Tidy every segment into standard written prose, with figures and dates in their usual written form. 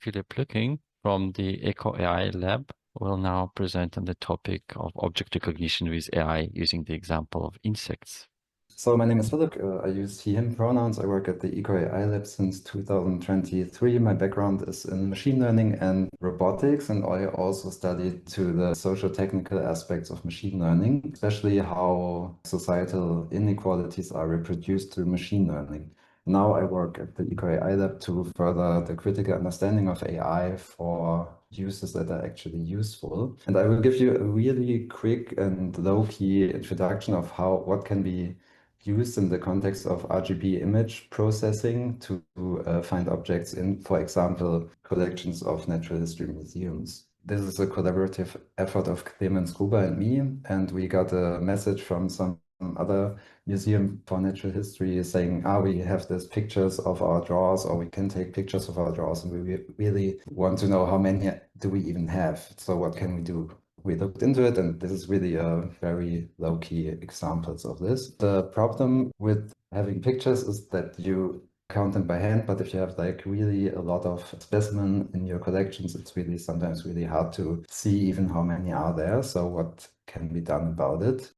Phillip Lücking from the Eco AI Lab will now present on the topic of object recognition with AI using the example of insects. So my name is Philip. I use he, him pronouns. I work at the Eco AI Lab since 2023. My background is in machine learning and robotics, and I also studied to the socio-technical aspects of machine learning, especially how societal inequalities are reproduced through machine learning. Now I work at the Eco AI Lab to further the critical understanding of AI for uses that are actually useful. And I will give you a really quick and low-key introduction of what can be used in the context of RGB image processing to find objects in, for example, collections of natural history museums. This is a collaborative effort of Clemens Gruber and me, and we got a message from some other museum for natural history saying, we have these pictures of our drawers, or we can take pictures of our drawers, and we really want to know how many do we even have, so what can we do? We looked into it, and this is really a very low-key examples of this. The problem with having pictures is that you count them by hand, but if you have like really a lot of specimens in your collections, it's really sometimes really hard to see even how many are there. So what can be done about it?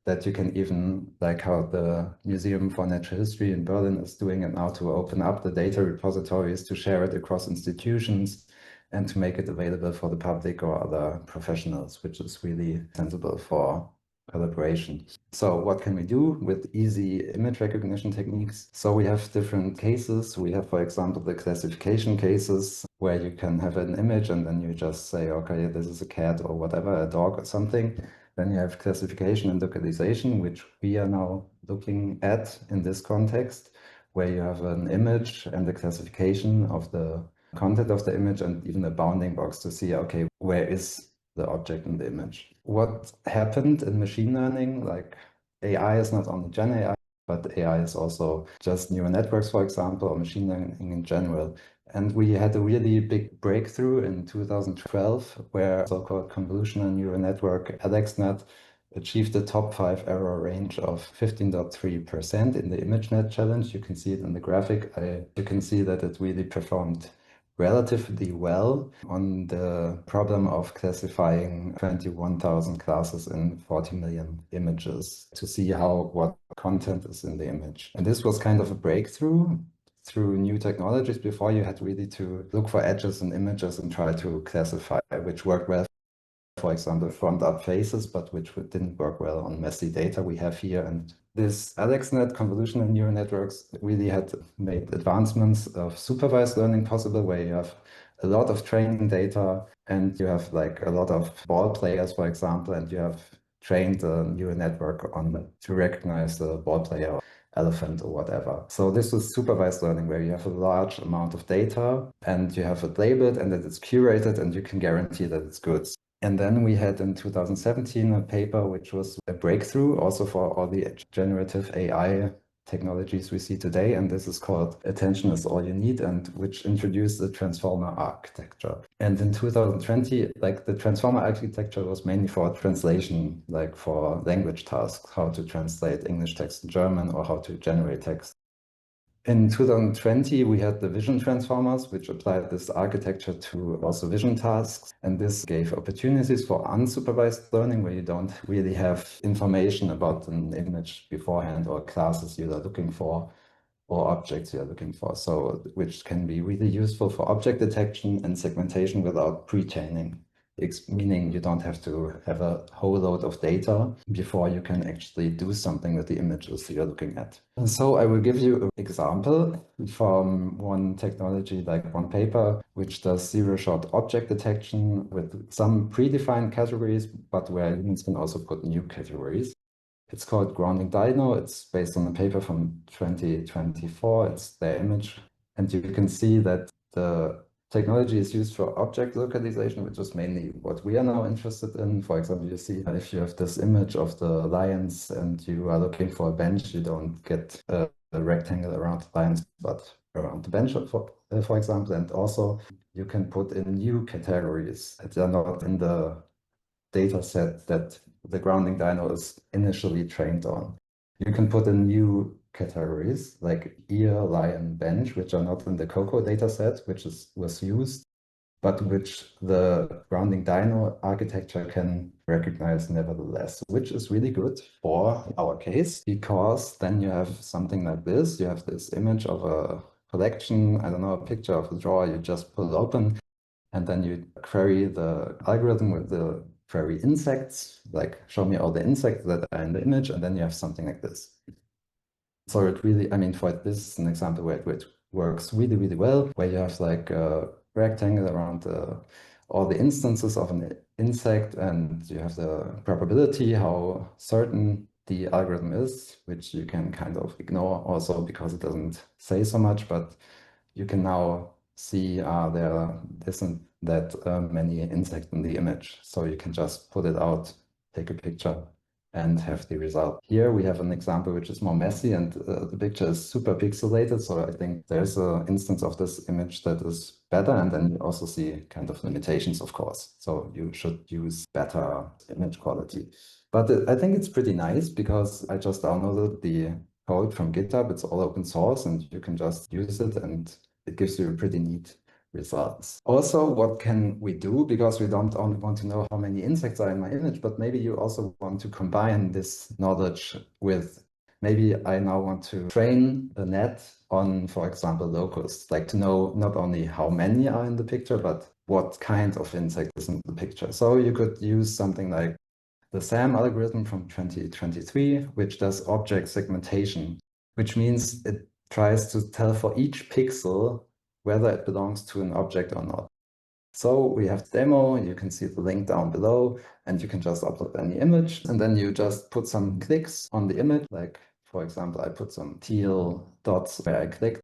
That you can even, like how the Museum for Natural History in Berlin is doing it now, to open up the data repositories to share it across institutions and to make it available for the public or other professionals, which is really sensible for collaboration. So what can we do with easy image recognition techniques? So we have different cases. We have, for example, the classification cases where you can have an image and then you just say, okay, this is a cat or whatever, a dog or something. Then you have classification and localization, which we are now looking at in this context, where you have an image and the classification of the content of the image and even a bounding box to see, okay, where is the object in the image? What happened in machine learning, like AI is not only Gen AI, but AI is also just neural networks, for example, or machine learning in general. And we had a really big breakthrough in 2012, where so-called convolutional neural network AlexNet achieved the top 5 error range of 15.3% in the ImageNet challenge. You can see it in the graphic. You can see that it really performed relatively well on the problem of classifying 21,000 classes in 40 million images to see what content is in the image. And this was kind of a breakthrough through new technologies. Before, you had really to look for edges in images and try to classify, which worked well, for example, front-up faces, but which didn't work well on messy data we have here. And this AlexNet convolutional neural networks really had made advancements of supervised learning possible, where you have a lot of training data and you have like a lot of ball players, for example, and you have trained a neural network to recognize the ball player, elephant or whatever. So this is supervised learning, where you have a large amount of data and you have it labeled and that it's curated and you can guarantee that it's good. And then we had in 2017 a paper which was a breakthrough also for all the generative AI technologies we see today, and this is called Attention is All You Need, and which introduced the transformer architecture. And in 2020, like the transformer architecture was mainly for translation, like for language tasks, how to translate English text to German or how to generate text. In 2020, we had the vision transformers, which applied this architecture to also vision tasks. And this gave opportunities for unsupervised learning, where you don't really have information about an image beforehand or classes you are looking for or objects you are looking for. So which can be really useful for object detection and segmentation without pre-training. Meaning you don't have to have a whole load of data before you can actually do something with the images you're looking at. And so I will give you an example from one technology, like one paper, which does zero-shot object detection with some predefined categories, but where humans can also put new categories. It's called Grounding DINO. It's based on a paper from 2024. It's their image. And you can see that the technology is used for object localization, which is mainly what we are now interested in. For example, you see if you have this image of the lions and you are looking for a bench, you don't get a rectangle around the lions, but around the bench, for example. And also you can put in new categories that are not in the data set that the Grounding DINO is initially trained on. You can put in new categories like ear, lion, bench, which are not in the COCO dataset, which was used, but which the Grounding DINO architecture can recognize nevertheless, which is really good for our case, because then you have something like this. You have this image of a collection, I don't know, a picture of a drawer you just pull open, and then you query the algorithm with the query insects, like show me all the insects that are in the image, and then you have something like this. So it really, I mean, for this is an example where it works really, really well, where you have like a rectangle around all the instances of an insect, and you have the probability, how certain the algorithm is, which you can kind of ignore also because it doesn't say so much, but you can now see there isn't that many insects in the image. So you can just put it out, take a picture, and have the result. Here we have an example which is more messy, and the picture is super pixelated. So I think there's an instance of this image that is better, and then you also see kind of limitations, of course. So you should use better image quality. But I think it's pretty nice because I just downloaded the code from GitHub. It's all open source, and you can just use it, and it gives you pretty neat results. Also, what can we do? Because we don't only want to know how many insects are in my image, but maybe you also want to combine this knowledge with, maybe I now want to train a net on, for example, locusts, like to know not only how many are in the picture, but what kind of insect is in the picture. So you could use something like the SAM algorithm from 2023, which does object segmentation, which means it tries to tell for each pixel whether it belongs to an object or not. So we have the demo, you can see the link down below, and you can just upload any image, and then you just put some clicks on the image. Like, for example, I put some teal dots where I clicked,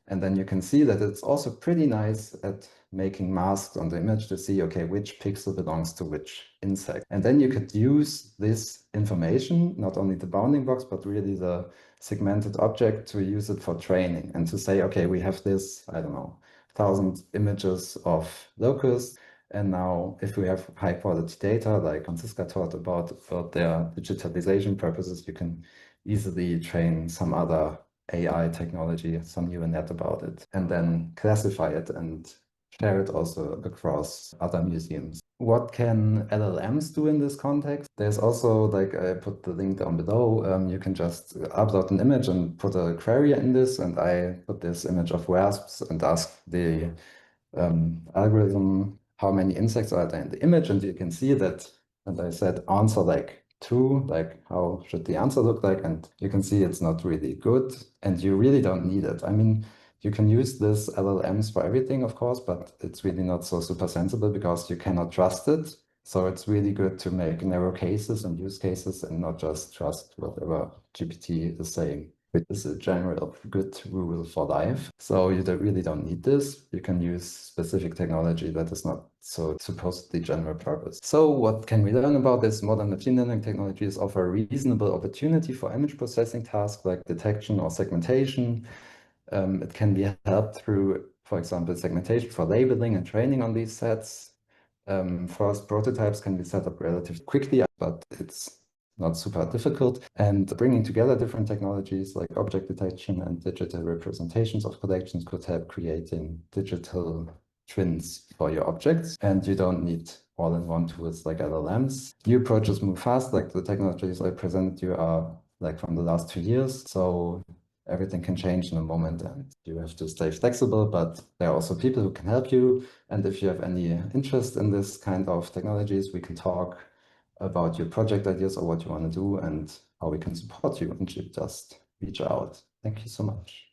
and then you can see that it's also pretty nice at making masks on the image to see, okay, which pixel belongs to which insect. And then you could use this information, not only the bounding box, but really the segmented object, to use it for training and to say, okay, we have this, I don't know, 1,000 images of locusts. And now if we have high quality data, like Franziska talked about for their digitalization purposes, you can easily train some other AI technology, some neural net about it, and then classify it and share it also across other museums. What can LLMs do in this context? There's also, like I put the link down below, you can just upload an image and put a query in this, and I put this image of wasps and ask the algorithm how many insects are there in the image, and you can see that, and I said answer like true, like how should the answer look like, and you can see it's not really good, and you really don't need it. I mean, you can use this LLMs for everything, of course, but it's really not so super sensible because you cannot trust it. So it's really good to make narrow cases and use cases and not just trust whatever GPT is saying, which is a general good rule for life. So you really don't need this. You can use specific technology that is not so supposedly general purpose. So what can we learn about this? Modern machine learning technologies offer a reasonable opportunity for image processing tasks like detection or segmentation. It can be helped through, for example, segmentation for labeling and training on these sets. First prototypes can be set up relatively quickly, but it's not super difficult. And bringing together different technologies like object detection and digital representations of collections could help creating digital twins for your objects. And you don't need all-in-one tools like LLMs. New approaches move fast, like the technologies I presented you are like from the last 2 years. So everything can change in a moment, and you have to stay flexible, but there are also people who can help you. And if you have any interest in this kind of technologies, we can talk about your project ideas or what you want to do and how we can support you, and you just reach out. Thank you so much.